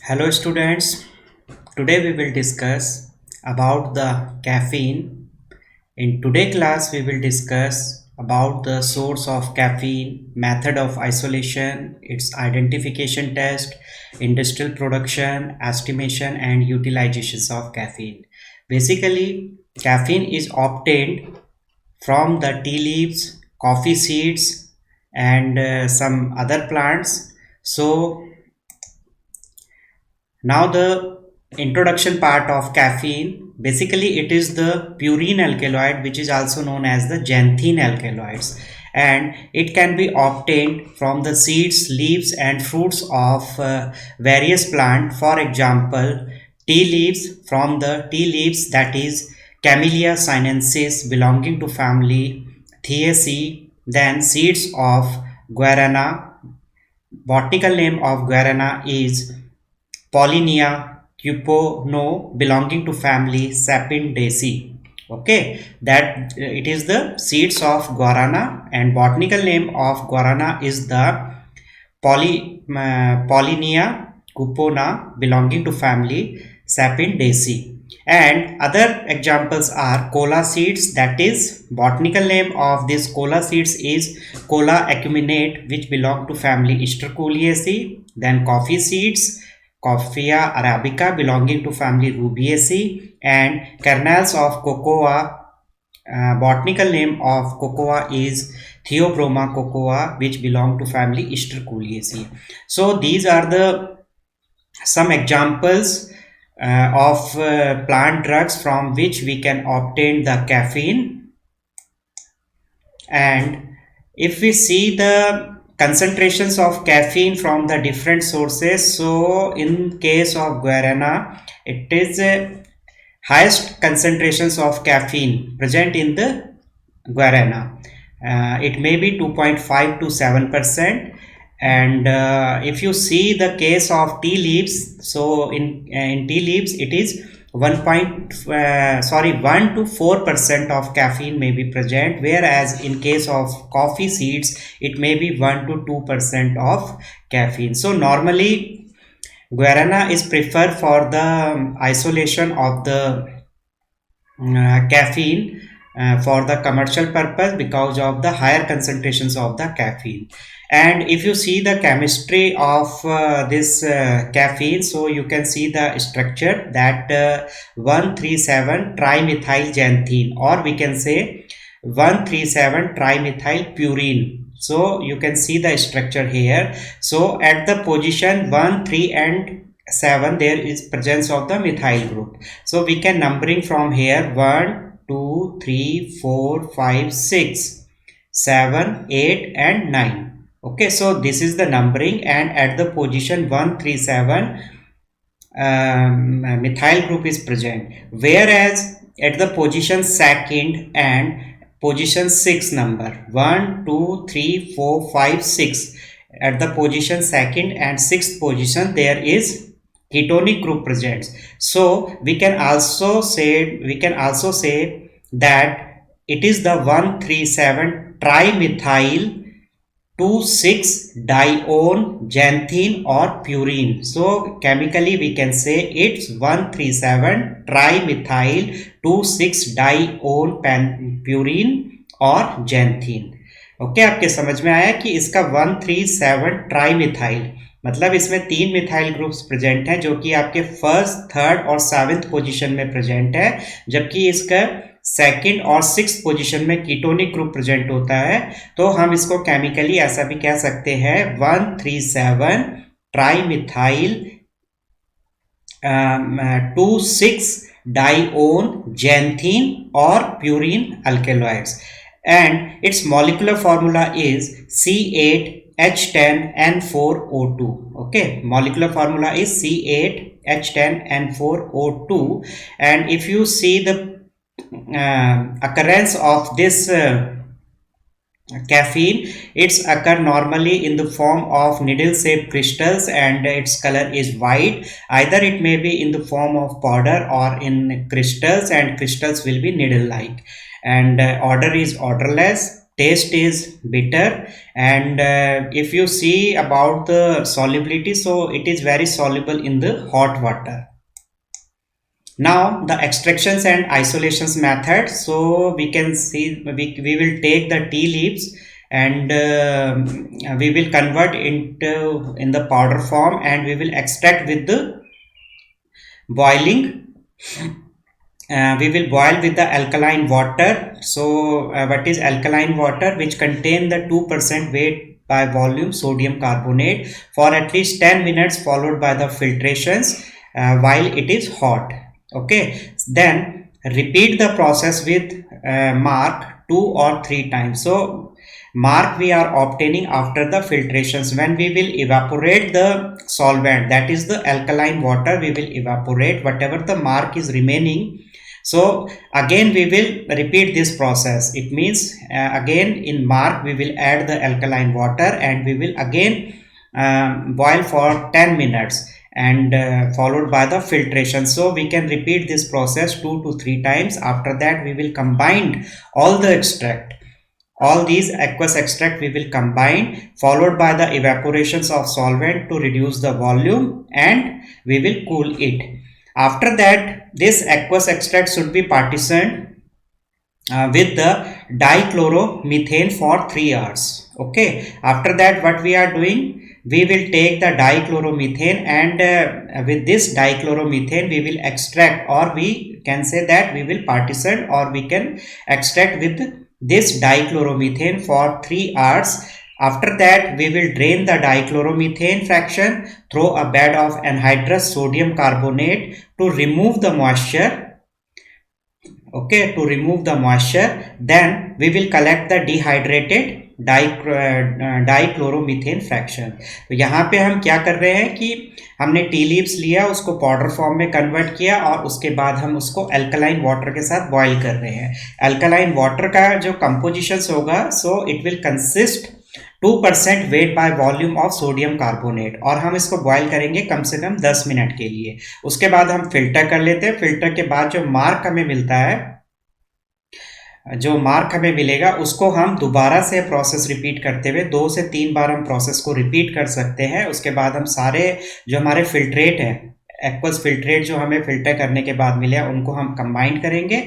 Hello students, today we will discuss about the caffeine. In today class we will discuss about the source of caffeine, method of isolation, its identification test, industrial production, estimation and utilizations of caffeine. Basically, caffeine is obtained from the tea leaves, coffee seeds and some other plants. So now the introduction part of caffeine, basically it is the purine alkaloid which is also known as the xanthine alkaloids, and it can be obtained from the seeds, leaves and fruits of various plants. For example, tea leaves, from the tea leaves, that is Camellia sinensis belonging to family Theaceae. Then seeds of guarana, botanical name of guarana is Pollinia cupono belonging to family Sapindaceae. Okay, that it is the seeds of guarana, and botanical name of guarana is the Pollinia cupona belonging to family Sapindaceae. And other examples are cola seeds, that is botanical name of this cola seeds is cola acuminate, which belong to family Sterculiaceae. Then coffee seeds, Coffea arabica belonging to family Rubiaceae, and kernels of cocoa, botanical name of cocoa is Theobroma cocoa, which belong to family Sterculiaceae. So these are the some examples of plant drugs from which we can obtain the caffeine. And if we see the concentrations of caffeine from the different sources, so in case of guarana, it is highest concentrations of caffeine present in the guarana. It may be 2.5 to 7%. And if you see the case of tea leaves, so in tea leaves it is 1 to 4% of caffeine may be present, whereas in case of coffee seeds it may be 1 to 2% of caffeine. So normally guarana is preferred for the isolation of the caffeine for the commercial purpose because of the higher concentrations of the caffeine. And if you see the chemistry of this caffeine, so you can see the structure that 137 trimethyl xanthine, or we can say 137 trimethyl purine. So you can see the structure here. So at the position 1, 3 and 7 there is presence of the methyl group. So we can numbering from here 1, 2, 3, 4, 5, 6, 7, 8 and 9. Okay, so this is the numbering, and at the position 137 methyl group is present, whereas at the position second and position 6 number 1, 2, 3, 4, 5, 6, at the position second and sixth position there is ketonic group presents. So we can also say that it is the 137 trimethyl 2,6-dione xanthine or purine. So chemically we can say it's 137 trimethyl 2,6-dione purine or xanthine. Okay आपके समझ में आया कि इसका 137 trimethyl मतलब इसमें 3 methyl groups present हैं जो कि आपके फर्स्ट, थर्ड और सेवेंथ पोजीशन में प्रेजेंट है, जबकि इसका सेकंड और सिक्स्थ पोजीशन में कीटोनिक ग्रुप प्रेजेंट होता है. तो हम इसको केमिकली ऐसा भी कह सकते हैं 137 trimethyl 2,6-dione xanthine or purine alkaloids, and its molecular formula is C8H10N4O2. Okay, molecular formula is C8H10N4O2. And if you see the occurrence of this caffeine, it's occur normally in the form of needle shaped crystals, and its color is white. Either it may be in the form of powder or in crystals, and crystals will be needle like, and order is orderless, taste is bitter, and if you see about the solubility, so it is very soluble in the hot water. Now the extractions and isolations method. So we can see we will take the tea leaves, and we will convert into in the powder form, and we will extract with the boiling. We will boil with the alkaline water. So what is alkaline water? Which contain the 2% weight by volume sodium carbonate for at least 10 minutes, followed by the filtrations while it is hot. Okay, then repeat the process with mark 2 or 3 times. So mark we are obtaining after the filtrations. When we will evaporate the solvent, that is the alkaline water, we will evaporate whatever the mark is remaining. So again we will repeat this process. It means again in mark we will add the alkaline water, and we will again boil for 10 minutes, and followed by the filtration. So we can repeat this process 2 to 3 times. After that we will combine all the extract, all these aqueous extract we will combine, followed by the evaporations of solvent to reduce the volume, and we will cool it. After that, this aqueous extract should be partitioned with the dichloromethane for 3 hours. Okay, after that what we are doing, we will take the dichloromethane, and with this dichloromethane we will extract, or we can say that we will partition, or we can extract with this dichloromethane for 3 hours. After that we will drain the dichloromethane fraction through a bed of anhydrous sodium carbonate to remove the moisture. Okay, to remove the moisture. Then we will collect the dehydrated dichloromethane fraction. तो यहाँ पे हम क्या कर रहे हैं कि हमने टी लीव्स लिया, उसको पाउडर फॉर्म में कन्वर्ट किया, और उसके बाद हम उसको अल्कलाइन वाटर के साथ बॉईल कर रहे हैं. अल्कलाइन वाटर का जो कंपोजिशन होगा, so it will consist 2% weight by volume of sodium carbonate, और हम इसको बॉईल करेंगे कम से कम 10 मिनट के लिए. उसके बाद हम फिल्टर कर लेते हैं. फिल्टर के बाद जो मार्क हमें मिलता है, जो मार्क हमें मिलेगा, उसको हम दोबारा से प्रोसेस रिपीट करते हुए 2 से 3 बार हम प्रोसेस को रिपीट कर सकते हैं. उसके बाद हम सारे जो हमारे फिल्ट्रेट हैं, एक्वस फिल्ट्रेट जो हमें फिल्टर करने के बाद मिले, उनको हम कंबाइन करेंगे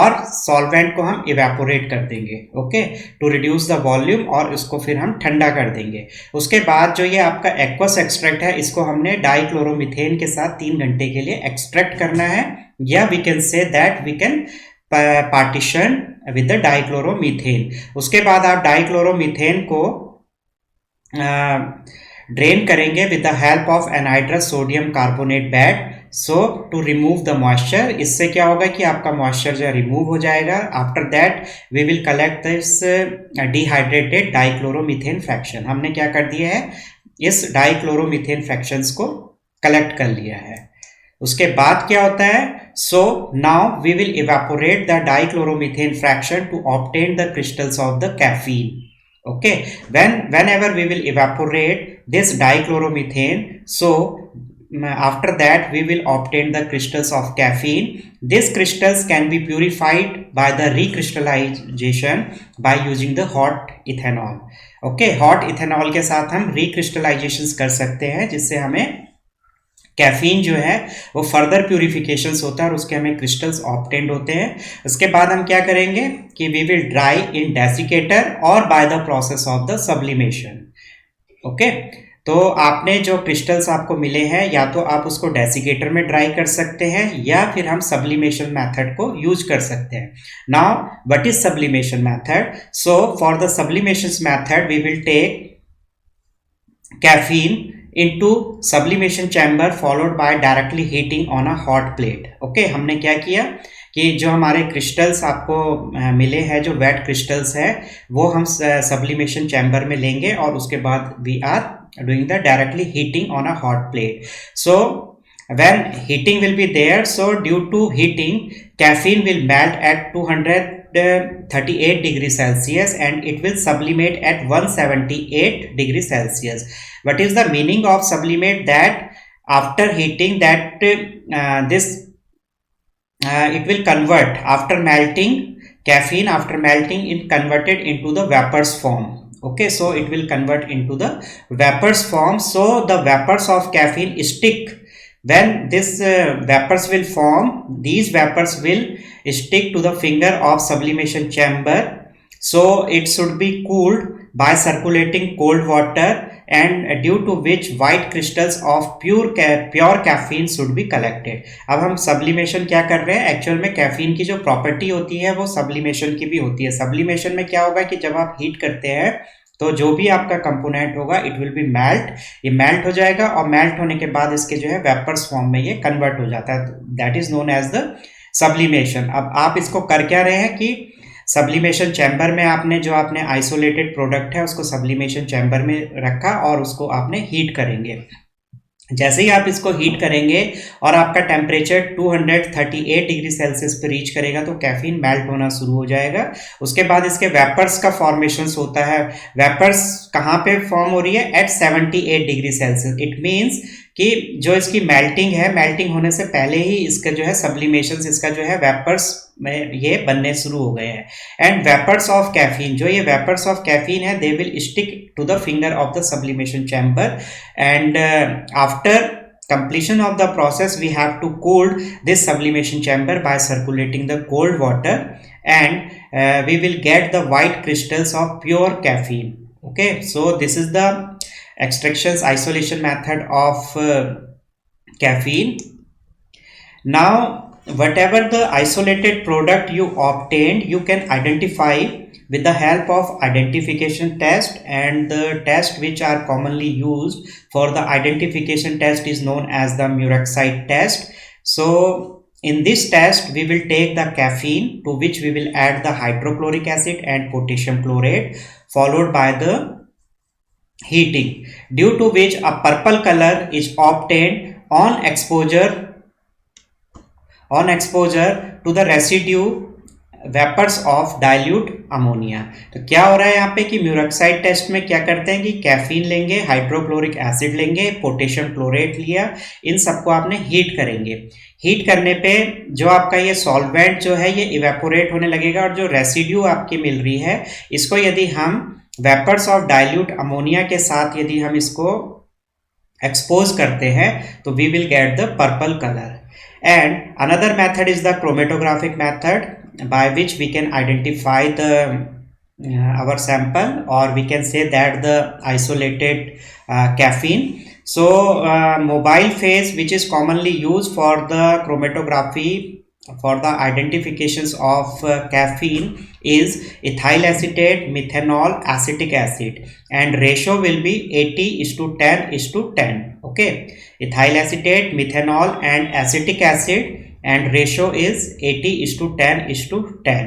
और सॉल्वेंट को हम इवेपोरेट कर देंगे. Okay, to reduce the volume, और इसको फिर हम ठंडा कर देंगे. उसके बाद जो ये आपका एक्वस एक्सट्रैक्ट है, इसको हमने डाइक्लोरोमीथेन के साथ 3 घंटे के लिए एक्सट्रैक्ट करना है, या we can say that we can partition with the dichloromethane. उसके बाद आप डाइक्लोरोमीथेन को ड्रेन करेंगे with the help of anhydrous sodium carbonate bed, so to remove the moisture. इससे क्या होगा कि आपका मॉइस्चर जो रिमूव हो जाएगा. After that we will collect this dehydrated dichloromethane fraction. हमने क्या कर दिया है, इस डाइक्लोरोमीथेन फ्रैक्शंस को कलेक्ट कर लिया है. उसके बाद क्या होता है, so now we will evaporate the dichloromethane fraction to obtain the crystals of the caffeine. Okay, whenever we will evaporate this dichloromethane, so after that we will obtain the crystals of caffeine. These crystals can be purified by the recrystallization by using the hot ethanol. Okay, hot ethanol के साथ हम recrystallizations कर सकते हैं, जिससे हमें caffeine जो है वो फर्दर प्यूरिफिकेशंस होता है, और उसके हमें क्रिस्टल्स ऑब्टेन्ड होते हैं. उसके बाद हम क्या करेंगे कि we will dry in desiccator और by the process of the sublimation. Okay, तो आपने जो क्रिस्टल्स आपको मिले हैं, या तो आप उसको डेसिकेटर में ड्राई कर सकते हैं, या फिर हम सब्लिमेशन मेथड को यूज कर सकते हैं. Now what is sublimation method? So for the sublimation method we will take caffeine into sublimation chamber followed by directly heating on a hot plate. Okay, हमने क्या किया कि जो हमारे क्रिस्टल्स आपको मिले हैं, जो वेट क्रिस्टल्स है, वो हम सब्लिमेशन चैम्बर में लेंगे, और उसके बाद we are doing the directly heating on a hot plate. So when heating will be there, so due to heating caffeine will melt at 238 degrees Celsius, and it will sublimate at 178 degrees Celsius. What is the meaning of sublimate? That after heating that it will convert, after melting caffeine after melting it converted into the vapors form. Okay, so it will convert into the vapors form. So the vapors of caffeine stick. When this vapors will form, these vapors will stick to the finger of sublimation chamber. So it should be cooled by circulating cold water, and due to which white crystals of pure caffeine should be collected. अब हम sublimation क्या कर रहे हैं, actual में caffeine की जो property होती है वो सब्लिमेशन की भी होती है. सब्लिमेशन में क्या होगा कि जब आप हीट करते हैं तो जो भी आपका कंपोनेंट होगा इट विल बी मेल्ट, ये मेल्ट हो जाएगा और मेल्ट होने के बाद इसके जो है वेपर्स फॉर्म में ये कन्वर्ट हो जाता है. That is known as the sublimation. अब आप इसको कर क्या रहे हैं कि सब्लिमेशन चैम्बर में आपने जो आपने आइसोलेटेड प्रोडक्ट है उसको सब्लिमेशन चैम्बर में रखा और उसको आपने हीट करेंगे. जैसे ही आप इसको हीट करेंगे और आपका टेम्परेचर 238 डिग्री सेल्सियस पे रीच करेगा तो कैफीन मेल्ट होना शुरू हो जाएगा. उसके बाद इसके वेपर्स का फॉर्मेशन होता है. वेपर्स कहाँ पे फॉर्म हो रही है, एट 78 डिग्री सेल्सियस. इट मीन्स कि जो इसकी मेल्टिंग है, मेल्टिंग होने से पहले ही इसका जो है सब्लिमेशन, इसका जो है वेपर्स में ये बनने शुरू हो गए हैं. एंड वेपर्स ऑफ कैफीन, जो ये वेपर्स ऑफ कैफीन है, they will stick to the finger of the sublimation chamber. And after completion of the process we have to cool this sublimation chamber by circulating the cold water, and we will get the white crystals of pure caffeine. Okay, so this is the extractions isolation method of caffeine. Now whatever the isolated product you obtained, you can identify with the help of identification test, and the test which are commonly used for the identification test is known as the Murexide test. So in this test we will take the caffeine, to which we will add the hydrochloric acid and potassium chlorate, followed by the heating, due to which a purple color is obtained on exposure to the residue vapours of dilute ammonia. तो क्या हो रहा है यहाँ पे कि म्यूरॉक्साइड test में क्या करते हैं कि कैफीन लेंगे, हाइड्रोक्लोरिक एसिड लेंगे, पोटेशियम क्लोरेट लिया, इन सबको आपने हीट करेंगे. हीट करने पे जो आपका ये सॉल्वेंट जो है ये इवेपोरेट होने लगेगा, और जो रेसिड्यू आपकी मिल रही है इसको यदि हम वेपर्स ऑफ डाइल्यूट अमोनिया के साथ यदि हम इसको एक्सपोज करते हैं तो we will get the purple colour. And another method is the chromatographic method, by which we can identify the our sample, or we can say that the isolated caffeine. So mobile phase which is commonly used for the chromatography for the identifications of caffeine is ethyl acetate, methanol, acetic acid, and ratio will be 80:10:10. Okay, ethyl acetate, methanol and acetic acid, and ratio is 80:10:10.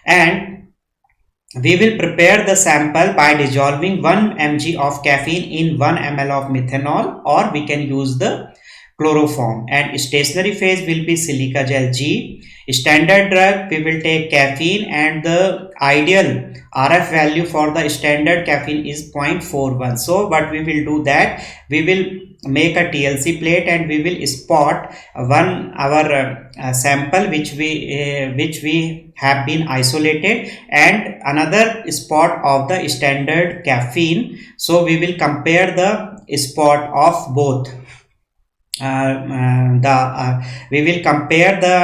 And we will prepare the sample by dissolving 1 mg of caffeine in 1 ml of methanol, or we can use the chloroform. And stationary phase will be silica gel G. Standard drug we will take caffeine, and the ideal RF value for the standard caffeine is 0.41. So what we will do that we will make a TLC plate, and we will spot our sample which we have been isolated, and another spot of the standard caffeine. So we will compare the spot of both. We will compare the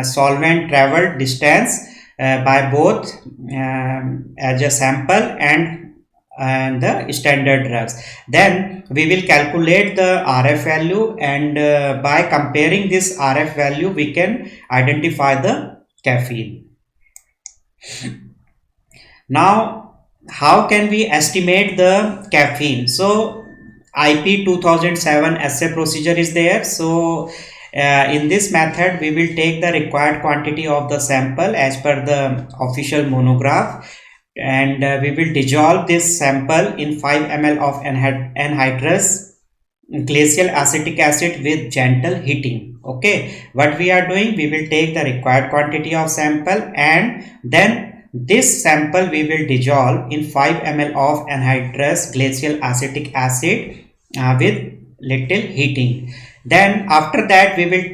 solvent traveled distance by both as a sample and the standard drugs. Then we will calculate the RF value, and by comparing this RF value we can identify the caffeine. Now how can we estimate the caffeine? So IP 2007 assay procedure is there. So in this method we will take the required quantity of the sample as per the official monograph, and we will dissolve this sample in 5 ml of anhydrous glacial acetic acid with gentle heating. Okay, what we are doing, we will take the required quantity of sample, and then this sample we will dissolve in 5 ml of anhydrous glacial acetic acid with little heating. Then after that we will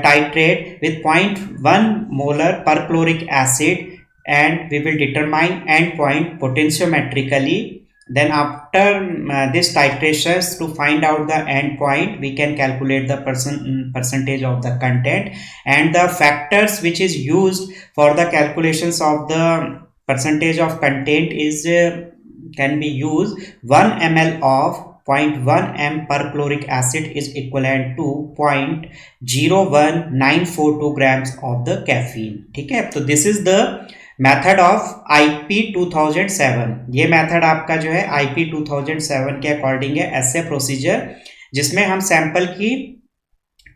titrate with 0.1 molar perchloric acid and we will determine endpoint potentiometrically. Then after this titrations, to find out the endpoint, we can calculate the percentage of the content, and the factors which is used for the calculations of the percentage of content is can be used 1 ml of 0.1 m per chloric acid is equivalent to 0.01942 grams of the caffeine. ठीक है, तो this is the method of IP 2007. ये method आपका जो है IP 2007 के according है ऐसे प्रोसीजर, जिसमें हम सैंपल की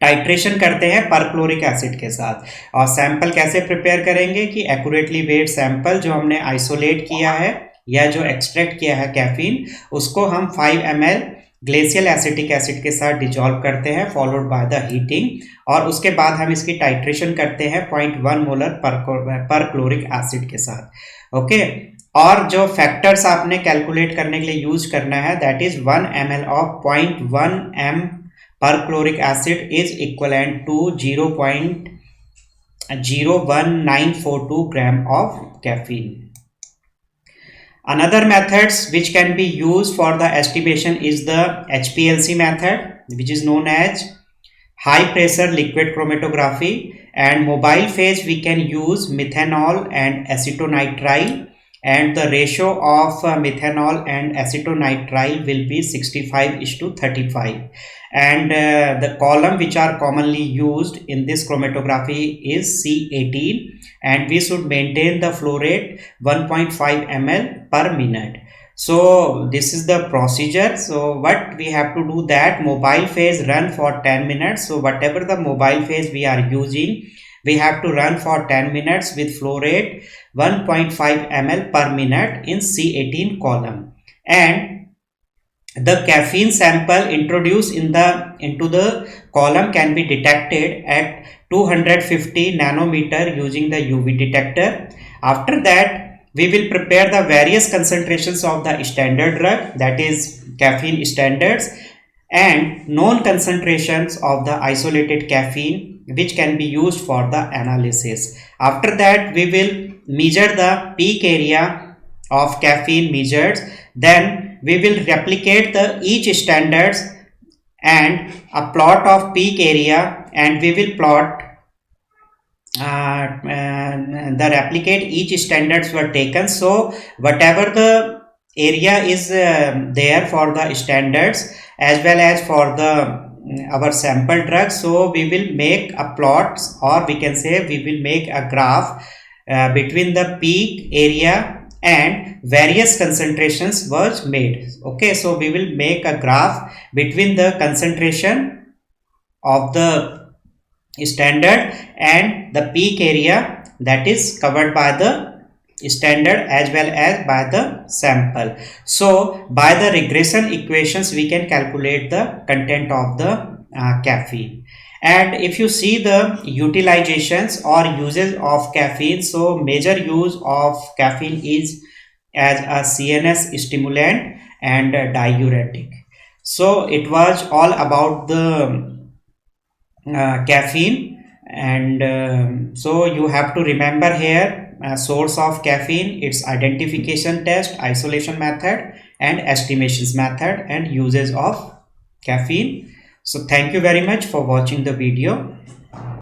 टाइट्रेशन करते हैं पर क्लोरिक एसिड के साथ. और सैंपल कैसे प्रिपेयर करेंगे कि एक्यूरेटली वेट सैंपल जो हमने आइसोलेट किया है या जो एक्सट्रैक्ट किया है कैफीन, उसको हम 5 ml ग्लेशियल एसिटिक एसिड के साथ डिजॉल्व करते हैं फॉलोड बाय द हीटिंग, और उसके बाद हम इसकी टाइट्रेशन करते हैं 0.1 मोलर पर क्लोरिक एसिड के साथ. ओके, और जो फैक्टर्स आपने कैलकुलेट करने के लिए यूज करना है that is 1 ml of 0.1 m per chloric acid is equivalent to 0.01942 gram of caffeine. Another methods which can be used for the estimation is the HPLC method, which is known as high pressure liquid chromatography, and mobile phase we can use methanol and acetonitrile, and the ratio of methanol and acetonitrile will be 65:35, and the column which are commonly used in this chromatography is C18, and we should maintain the flow rate 1.5 ml per minute. So this is the procedure. So what we have to do, that mobile phase run for 10 minutes. So whatever the mobile phase we are using, we have to run for 10 minutes with flow rate 1.5 ml per minute in C18 column, and the caffeine sample introduced into the column can be detected at 250 nanometer using the UV detector. After that, we will prepare the various concentrations of the standard drug, that is caffeine standards, and known concentrations of the isolated caffeine which can be used for the analysis. After that, we will measure the peak area of caffeine measured. Then we will replicate the each standards and a plot of peak area, and we will plot the replicate each standards were taken. So whatever the area is there for the standards as well as for the our sample drug, so we will make a plot, or we can say we will make a graph between the peak area and various concentrations was made. Okay, so we will make a graph between the concentration of the standard and the peak area that is covered by the standard as well as by the sample. So by the regression equations we can calculate the content of the caffeine. And if you see the utilizations or uses of caffeine, so major use of caffeine is as a CNS stimulant and a diuretic. So it was all about the caffeine, and so you have to remember here source of caffeine, its identification test, isolation method, and estimations method, and uses of caffeine. So thank you very much for watching the video.